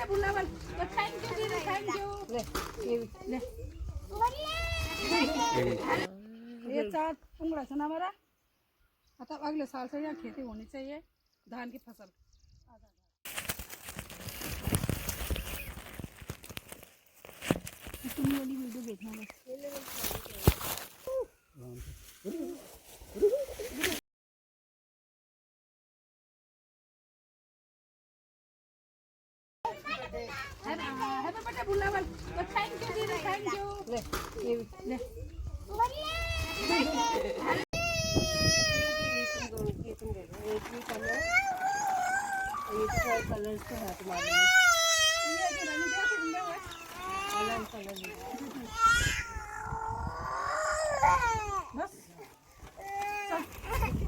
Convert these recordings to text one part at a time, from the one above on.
बेटे बुलावल तो थैंक यू दीदी थैंक यू ले ये 4 पुंगड़ा सुना हमारा मतलब अगले साल से यहाँ खेती होनी चाहिए धान की फसल। तुम वाली वीडियो देखना बस। हैप्पी बर्थडे बुलावल तो थैंक यू दीदी थैंक यू ले ले कलर से है तुम्हारे ये रंग क्या सुंदर है कलर बस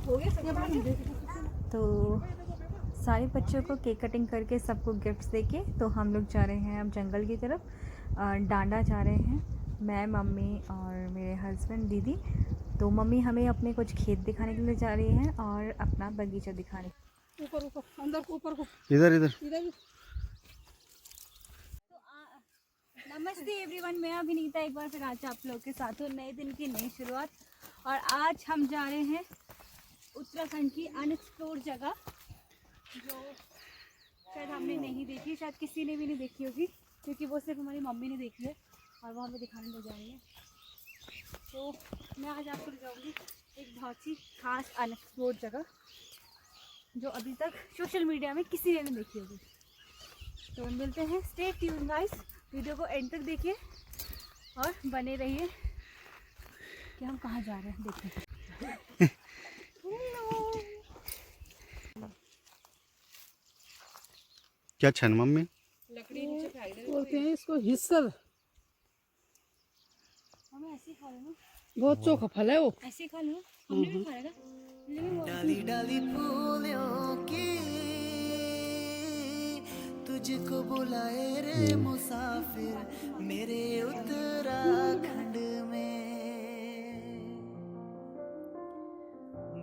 हो गया सब। तो सारे बच्चों को केक कटिंग करके सबको गिफ्ट्स देके तो हम लोग जा रहे हैं अब जंगल की तरफ। डांडा जा रहे हैं मैं मम्मी और मेरे हस्बैंड दीदी। तो मम्मी हमें अपने कुछ खेत दिखाने के लिए जा रही हैं और अपना बगीचा दिखाने। ऊपर ऊपर अंदर को ऊपर को इधर इधर इधर। तो नमस्ते एवरीवन, मैं अभिनीता एक बार फिर आज आप लोग के साथ हूँ नए दिन की नई शुरुआत। और आज हम जा रहे हैं उत्तराखंड की अनएक्सप्लोर जगह जो शायद हमने नहीं देखी, शायद किसी ने भी नहीं देखी होगी क्योंकि वो सिर्फ हमारी मम्मी ने देखी है और वो हमें दिखाने ले जा रही है। तो मैं आज आपको ले जाऊँगी एक बहुत ही खास अनएक्सप्लोर जगह जो अभी तक सोशल मीडिया में किसी ने नहीं देखी होगी। तो मिलते हैं, स्टे ट्यून गाइस, वीडियो को एंड तक देखिए और बने रहिए कि हम कहाँ जा रहे हैं देखने। क्या छन मम्मी लकड़ी नीचे फेंक बोलते हैं इसको हिस्सर। हमें ऐसे ही खा लेना, बहुत चोखा फल है वो। ऐसे ही खा लेना, हमने भी खाएगा। डाली डाली फूलों की तुझको बुलाए रे मुसाफिर मेरे उत्तराखंड में।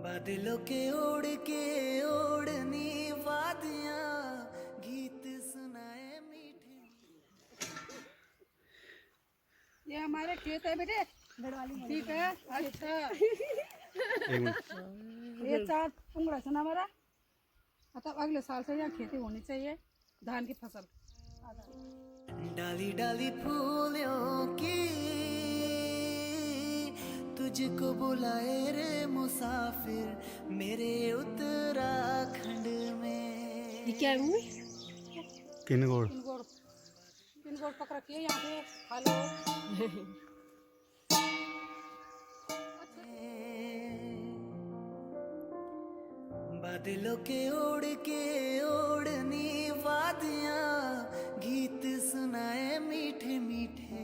बादलों के ओढ़ के ओढ़नी वादियां गीत सुनाए मीठे। ये हमारे खेत है बेटे ठीक है। अच्छा ये 4 पुंगड़ा सुना हमारा मतलब अगले साल से यहाँ खेती होनी चाहिए धान की फसल। डाली डाली फूलों की तुझको बुलाए रे मुसाफिर मेरे उत्तराखंड में। ये क्या है मम्मी? किनगोड़ किनगोड़ पक रखी है यहाँ पे खा लो। बादलों के ओढ़ के ओढ़नी वादियां गीत सुनाए मीठे मीठे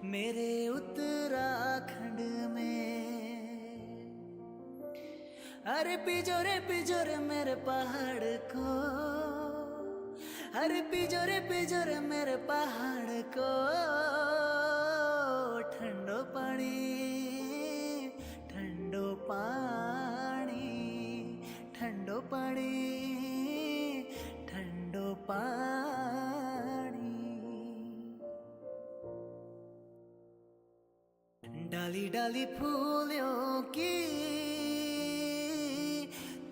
मेरे उत्तराखंड में। अरे पिजोरे मेरे पहाड़ को, अरे पिजोरे मेरे पहाड़ को ठंडो पानी ठंडो पानी ठंडो पानी ठंडो पानी। डाली डाली फूलों की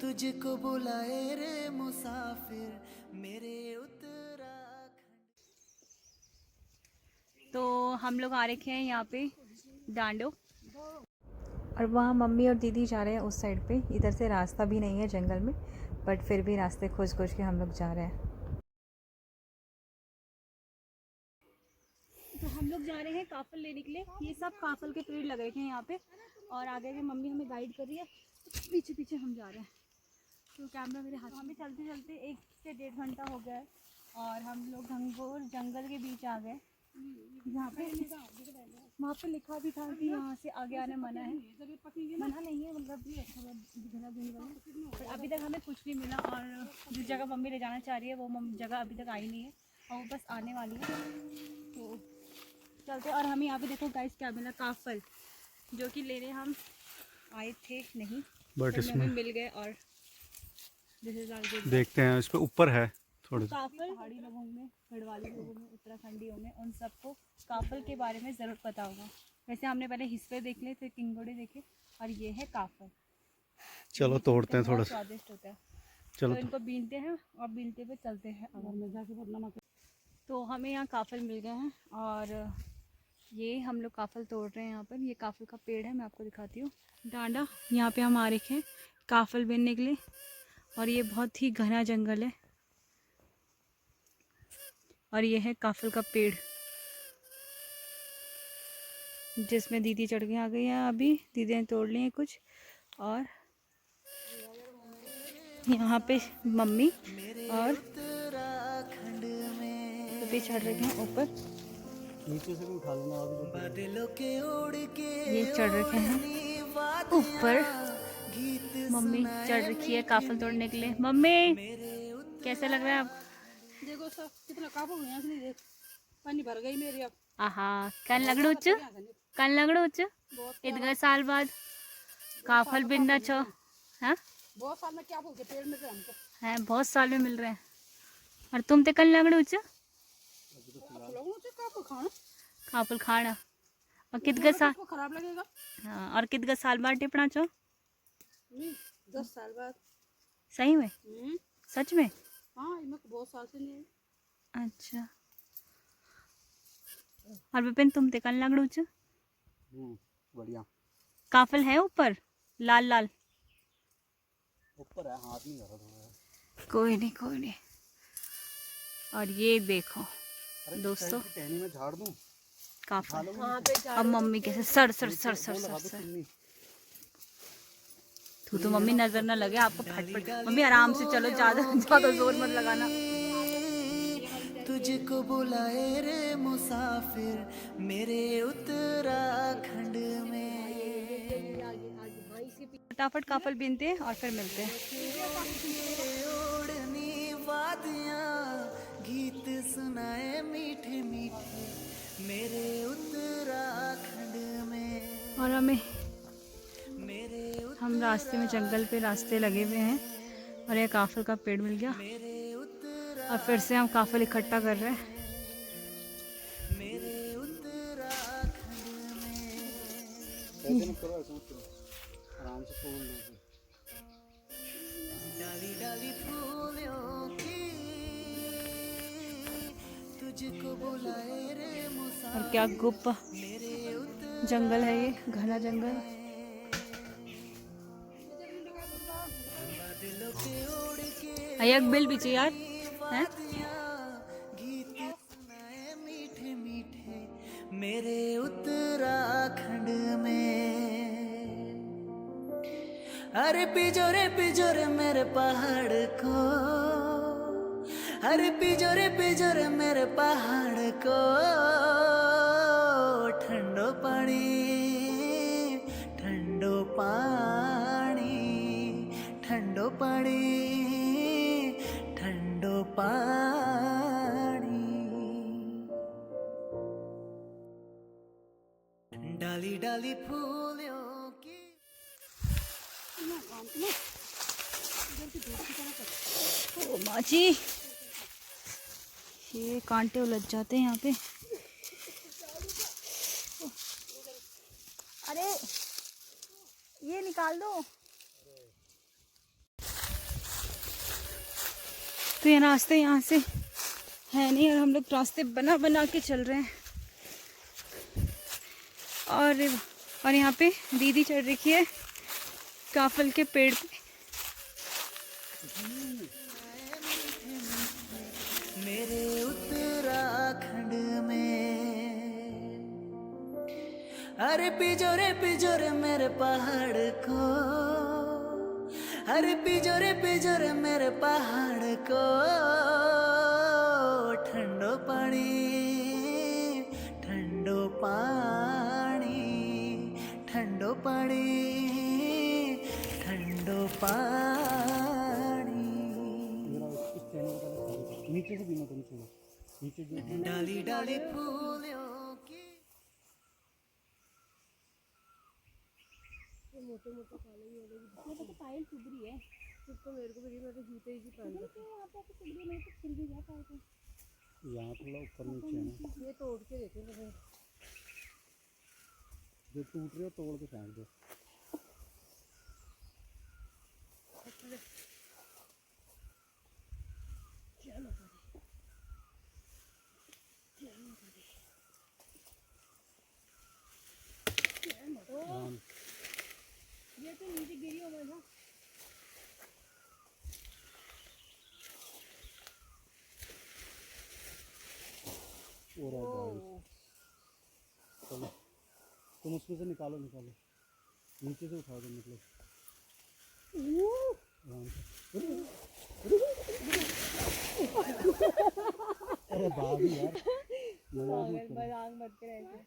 तुझको बुलाए रे मुसाफिर मेरे उत्तराखंड। तो हम लोग आ रखे हैं यहाँ पे डांडो और वहाँ मम्मी और दीदी जा रहे हैं उस साइड पे। इधर से रास्ता भी नहीं है जंगल में, बट फिर भी रास्ते खोज के हम लोग जा रहे हैं। तो हम लोग जा रहे हैं काफल लेने के लिए। ये सब काफल के पेड़ लगे थे यहाँ पे और आगे के मम्मी हमें गाइड कर रही है, पीछे पीछे हम जा रहे हैं। तो कैमरा मेरे हाथ में चलते चलते 1 से 1.5 घंटा हो गया है और हम लोग घंघोर जंगल के बीच आ गए। यहाँ पे वहाँ पे लिखा भी था कि यहाँ से आगे आने मना है। मना नहीं है मतलब पर अभी तक हमें कुछ नहीं मिला और जिस जगह मम्मी ले जाना चाह रही है वो जगह अभी तक आई नहीं है और वो बस आने वाली है। तो चलते और हमें यहाँ पे देखो गाइस क्या मिला, काफल जो कि लेने हम आए थे नहीं बट इसमें हमें मिल गए। और देखते हैं इस पे ऊपर है थोड़े काफल पहाड़ी लोगों में, गढ़वाली लोगों में, उत्तराखंडियों में, उन सबको काफल के बारे में ज़रूर पता होगा। वैसे हमने पहले हिस्से देख लिए थे, किंगोड़े देखे, और ये है काफल। चलो ये तोड़ते हैं बहुत थोड़ा। स्वादिष्ट होता है। चलो तो इनको बीनते हैं और बीनते पे चलते हैं। घर में जाके फिर नमक तो हमें यहाँ काफल मिल गए हैं और ये हम लोग काफल तोड़ रहे हैं। यहाँ पर ये काफल का पेड़ है, मैं आपको दिखाती हूँ। डांडा यहाँ पे हम आ रखे हैं काफल बीनने के लिए, और ये बहुत ही घना जंगल है। और ये है काफल का पेड़ जिसमें दीदी चढ़ के आ गई है। अभी दीदी ने तोड़ लिए कुछ, और यहाँ पे मम्मी और उत्तराखंड में अभी चढ़ रहे हैं ऊपर। नीचे से भी उठा लेना। बादलों के उड़ के ये चढ़ रखे हैं ऊपर। गीत मम्मी चढ़ रखी है काफल तोड़ने के लिए। मम्मी कैसा लग रहा है आपको? देखो सब कितना काबू हो यहाँ से नहीं, देख पानी भर गई मेरी अब। आहा कल लगड़ो इतने साल बाद काफल बिनना छो। हाँ बहुत साल में क्या बोलते पेड़ में से हमको हैं, बहुत साल में मिल रहे हैं। और तुम ते कल लगड़ो आप लोगों से काबू खाना काफल खाना। और कितने साल, को खराब लगेगा। हाँ, और कितने साल बाद टिपना छो? 10 साल बाद। सही में? सच में? हाँ इनमें बहुत साल से नहीं है। अच्छा। और विपिन तुम ते कल लगड़ो बढ़िया। काफल है ऊपर लाल लाल? ऊपर है, हाथ नहीं कर रहा। कोई नहीं। और ये देखो दोस्तों टहनी में झाड़ दूं। काफल। अब मम्मी कैसे sir sir sir sir sir sir. तो मम्मी नजर ना लगे आपको फटफट। मम्मी आराम से चलो, ज्यादा जोर मत लगाना। तुझको बुलाए रे मुसाफिर मेरे उत्तराखंड में। फटाफट काफल बीनते हैं और फिर मिलते हैं। ओढ़नी वादियाँ गीत सुनाए मीठे मीठे मेरे उत्तराखंड में। और हम रास्ते में, जंगल पे रास्ते लगे हुए हैं, और ये काफल का पेड़ मिल गया, और फिर से हम काफल इकट्ठा कर रहे हैं। मेरे उत्तराखंड में आराम से तोड़ लो। डाली डाली फूलों की तुझको बुलाए रे मुसाफिर और क्या गुप्त जंगल है ये, घना जंगल। एक बिल पीछे यार हैं? गीत सुनाए मीठे मीठे मेरे उत्तराखंड में। अरे पिजोरे मेरे पहाड़ को, अरे पिजोरे मेरे पहाड़ को ठंडो पानी ठंडो पानी ठंडो पानी ठंडो पानी। डाली डाली फूलों की ओ माँ जी, ये कांटे उलझ जाते हैं यहाँ पे। अरे ये निकाल दो। तो ये रास्ते यहाँ से है नहीं, और हम लोग रास्ते बना के चल रहे हैं। और यहाँ पे दीदी चढ़ रखी है काफल के पेड़ पे। मेरे उत्तराखंड में। अरे पिजोरे मेरे पहाड़ को, अरे पिजोरे मेरे पहाड़ को ठंडो पानी ठंडो पानी ठंडो पानी ठंडो पानी। नीचे से बीना तुम सुनो, नीचे जो डाली डाली फूलों की पायल चुभ रही है। यहाँ थोड़ा ऊपर नीचे है ना, ये तोड़ के देखे जो टूट रहे हो तोड़ के फेंक दो। ये तो नीचे गिरी होगा ना। और आ जाओ। चलो तुम उसमें से निकालो निकालो, नीचे से उठा दो मतलब आराम से। अरे भाभी यार मजाक मत कर ऐसे।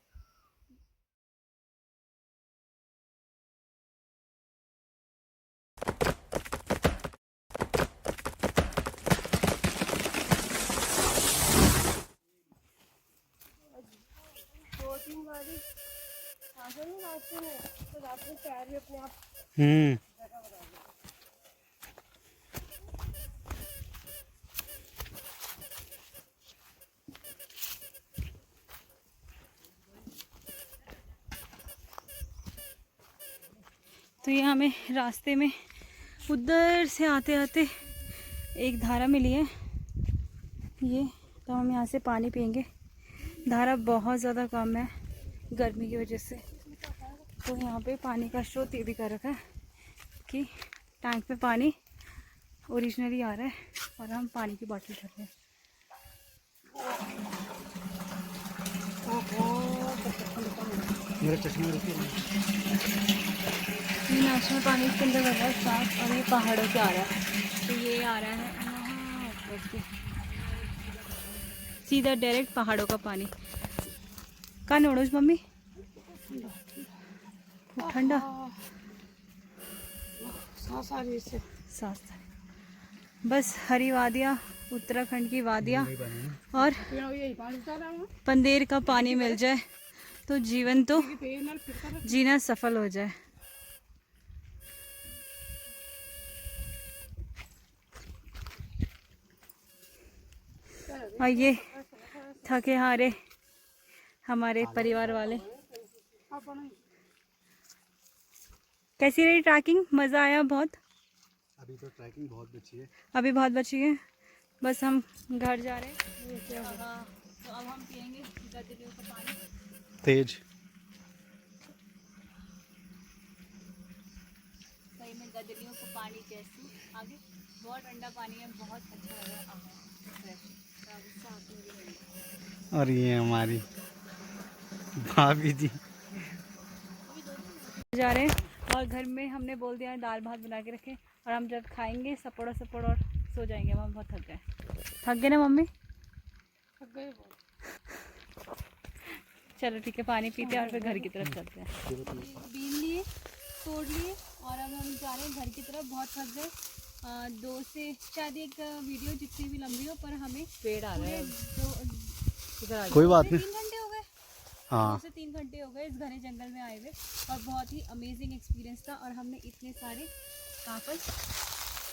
दो तीन बारी आगे नहीं रास्ते में, तो रास्ते में पैर भी अपने आप तो ये हमें रास्ते में उधर से आते आते एक धारा मिली है ये, तो हम यहाँ से पानी पियेंगे। धारा बहुत ज़्यादा कम है गर्मी की वजह से, तो यहाँ पे पानी का स्रोत ये भी कर रखा है कि टैंक में पानी ओरिजिनली आ रहा है और हम पानी की बोतल भर रहे हैं। मेरे चश्मे रुके ये नेशनल पानी इसके अंदर लगा है साफ, और ये पहाड़ों से आ रहा है। तो ये आ रहा है वहाँ ऊपर से, सीधा डायरेक्ट पहाड़ों का पानी। कहाँ नोड़ोज मम्मी? ठंडा सांस आ रही है इससे। सांस। बस हरी वादियाँ, उत्तराखंड की वादियाँ और यही पानी उतार रहा हूँ। पंदेर का पानी मिल जाए तो जीवन तो जीना सफल हो जाए। और ये थके हारे हमारे परिवार वाले। कैसी रही ट्रैकिंग? मज़ा आया बहुत? अभी तो ट्रैकिंग बहुत बची है। अभी बहुत बची है, बस हम घर जा रहे हैं। हाँ, तो अब हम पियेंगे गदरियों का पानी तेज। सही में गदरियों को पानी जैसे आगे बहुत ठंडा पानी है, बहुत अच्छा लग रहा है। और ये हमारी भाभी जी जा रहे हैं और घर में हमने बोल दिया है दाल भात बना के रखें, और हम जब खाएंगे सपोड़ा सपोड़ और सो जाएंगे। हम बहुत थक गए। थक गए ना मम्मी? थक गए बहुत। चलो ठीक है, पानी पीते हैं और फिर घर की तरफ चलते हैं। बीन लिए, तोड़ लिए और अब हम जा रहे हैं घर की तरफ। बहुत थक गए। 2 से शायद एक वीडियो जितनी भी लंबी हो, पर हमें पेड़ आ रहे हैं। कोई बात नहीं। 3 घंटे हो गए। हाँ 2 से 3 घंटे हो गए इस घने जंगल में आए हुए, और बहुत ही अमेजिंग एक्सपीरियंस था। और हमने इतने सारे कागज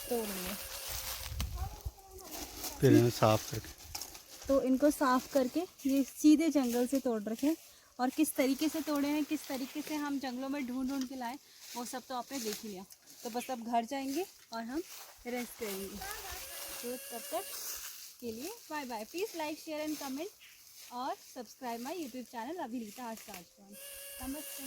तोड़ लिए। फिर इन्हें साफ करके, तो इनको साफ करके ये सीधे जंगल से तोड़ रखे, और किस तरीके से तोड़े हैं, किस तरीके से हम जंगलों में ढूंढ ढूंढ के लाए, वो सब तो आपने देख ही लिया। तो बस अब घर जाएंगे और हम रेस्ट करेंगे। तो तब तक के लिए bye bye. Please like, share and comment और subscribe my YouTube channel Abhinita arts Rajasthan. नमस्ते।